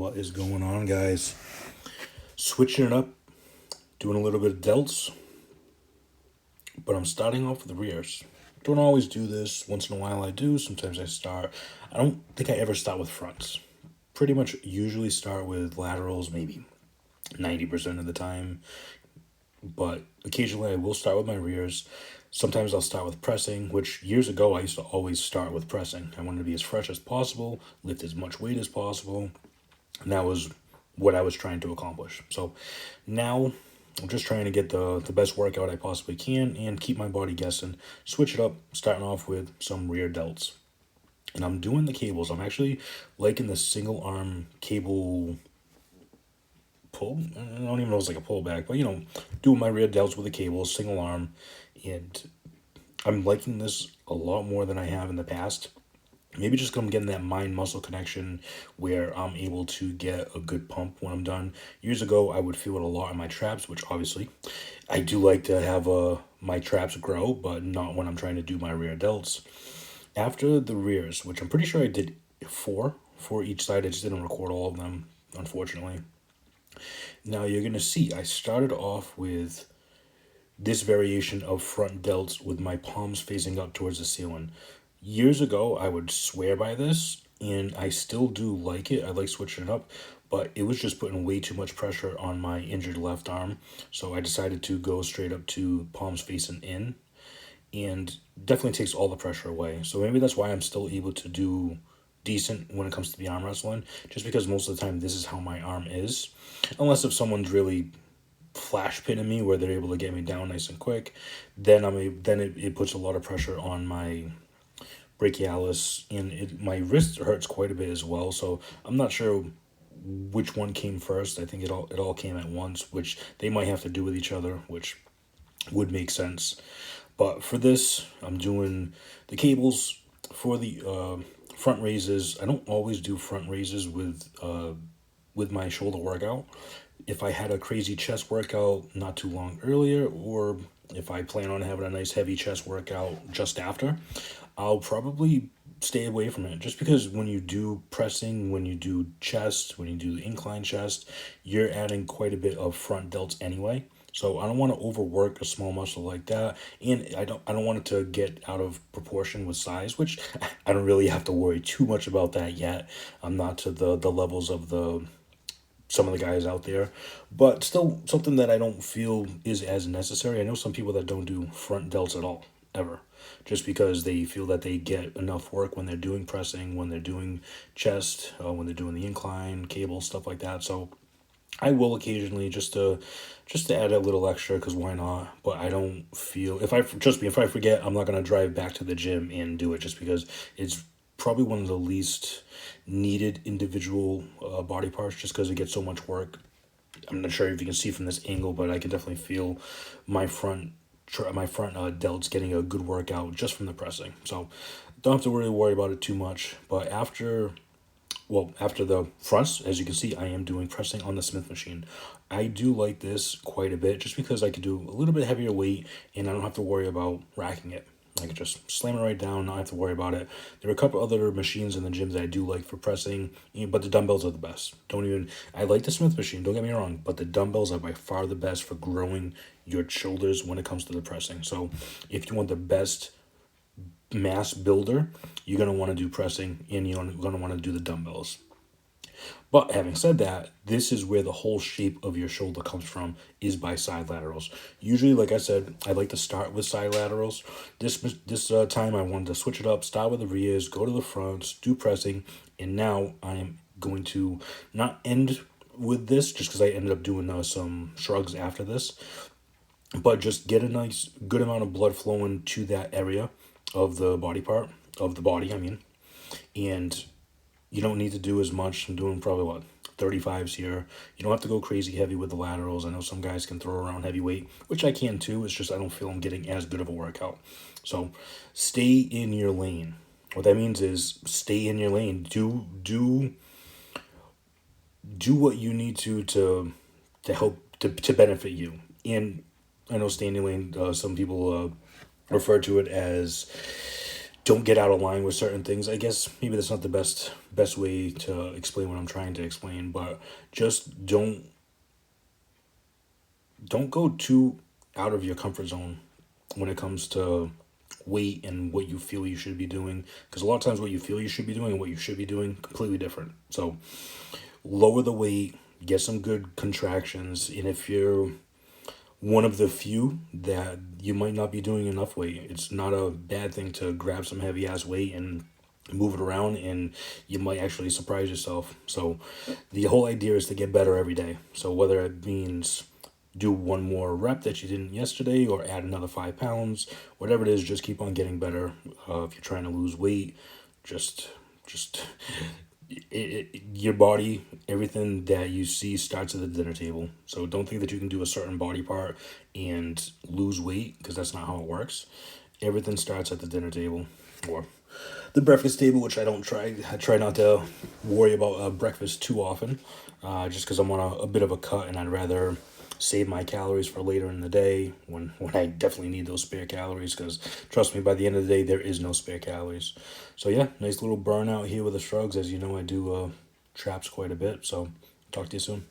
What is going on, guys? Switching it up, doing a little bit of delts, but I'm starting off with the rears. Don't always do this. Once in a while I do. Sometimes I start. I don't think I ever start with fronts. Pretty much usually start with laterals, maybe 90% of the time. But occasionally I will start with my rears. Sometimes I'll start with pressing, which years ago I used to always start with pressing. I wanted to be as fresh as possible, lift as much weight as possible, and that was what I was trying to accomplish. So now I'm just trying to get the best workout I possibly can and keep my body guessing. Switch it up, starting off with some rear delts. And I'm doing the cables. I'm actually liking the single arm cable pull. I don't even know if it's like a pullback, but doing my rear delts with the cables, single arm. And I'm liking this a lot more than I have in the past. Maybe just because I'm getting that mind muscle connection where I'm able to get a good pump when I'm done. Years ago, I would feel it a lot in my traps, which obviously I do like to have my traps grow, but not when I'm trying to do my rear delts. After the rears, which I'm pretty sure I did for each side, I just didn't record all of them, unfortunately. Now you're going to see I started off with this variation of front delts with my palms facing up towards the ceiling. Years ago, I would swear by this, and I still do like it. I like switching it up, but it was just putting way too much pressure on my injured left arm. So I decided to go straight up to palms facing in, and definitely takes all the pressure away. So maybe that's why I'm still able to do decent when it comes to the arm wrestling, just because most of the time this is how my arm is. Unless if someone's really flash pinning me where they're able to get me down nice and quick, then it puts a lot of pressure on my brachialis, and my wrist hurts quite a bit as well. So I'm not sure which one came first. I think it all came at once, which they might have to do with each other, which would make sense. But for this, I'm doing the cables for the front raises. I don't always do front raises with my shoulder workout. If I had a crazy chest workout not too long earlier, or if I plan on having a nice heavy chest workout just after, I'll probably stay away from it, just because when you do pressing, when you do chest, when you do the incline chest, you're adding quite a bit of front delts anyway. So I don't want to overwork a small muscle like that, and I don't want it to get out of proportion with size, which I don't really have to worry too much about that yet. I'm not to the levels of the some of the guys out there, but still something that I don't feel is as necessary. I know some people that don't do front delts at all, ever, just because they feel that they get enough work when they're doing pressing, when they're doing chest, when they're doing the incline, cable, stuff like that. So I will occasionally just to add a little extra, because why not? But I don't feel, if I trust me, if I forget, I'm not gonna drive back to the gym and do it, just because it's probably one of the least needed individual body parts, just because it gets so much work. I'm not sure if you can see from this angle, but I can definitely feel my front delts getting a good workout just from the pressing. So don't have to really worry about it too much. But after the fronts, as you can see, I am doing pressing on the Smith machine. I do like this quite a bit, just because I could do a little bit heavier weight and I don't have to worry about racking it. I can just slam it right down, not have to worry about it. There are a couple other machines in the gym that I do like for pressing, but the dumbbells are the best. I like the Smith machine, don't get me wrong, but the dumbbells are by far the best for growing your shoulders when it comes to the pressing. So if you want the best mass builder, you're going to want to do pressing, and you're going to want to do the dumbbells. But having said that, this is where the whole shape of your shoulder comes from, is by side laterals. Usually, like I said, I like to start with side laterals. This time I wanted to switch it up, start with the rears, go to the fronts, do pressing, and now I am going to not end with this, just because I ended up doing some shrugs after this, but just get a nice good amount of blood flowing to that area of the body, I mean. And you don't need to do as much. I'm doing probably 35s here. You don't have to go crazy heavy with the laterals. I know some guys can throw around heavy weight, which I can too. It's just I don't feel I'm getting as good of a workout. So stay in your lane. What that means is stay in your lane. Do what you need to help to benefit you. And I know stay in your lane, some people refer to it as don't get out of line with certain things. I guess maybe that's not the best way to explain what I'm trying to explain, but just don't go too out of your comfort zone when it comes to weight and what you feel you should be doing, because a lot of times what you feel you should be doing and what you should be doing completely different. So lower the weight, get some good contractions, and if you're one of the few that you might not be doing enough weight, it's not a bad thing to grab some heavy ass weight and move it around, and you might actually surprise yourself. So the whole idea is to get better every day. So whether it means do one more rep that you didn't yesterday or add another 5 pounds, whatever it is, just keep on getting better. If you're trying to lose weight, just your body, everything that you see starts at the dinner table. So don't think that you can do a certain body part and lose weight, because that's not how it works. Everything starts at the dinner table or the breakfast table, which I try not to worry about breakfast too often, just because I'm on a bit of a cut and I'd rather save my calories for later in the day when I definitely need those spare calories, because trust me, by the end of the day there is no spare calories. So yeah, nice little burnout here with the shrugs. As you know, I do traps quite a bit, so talk to you soon.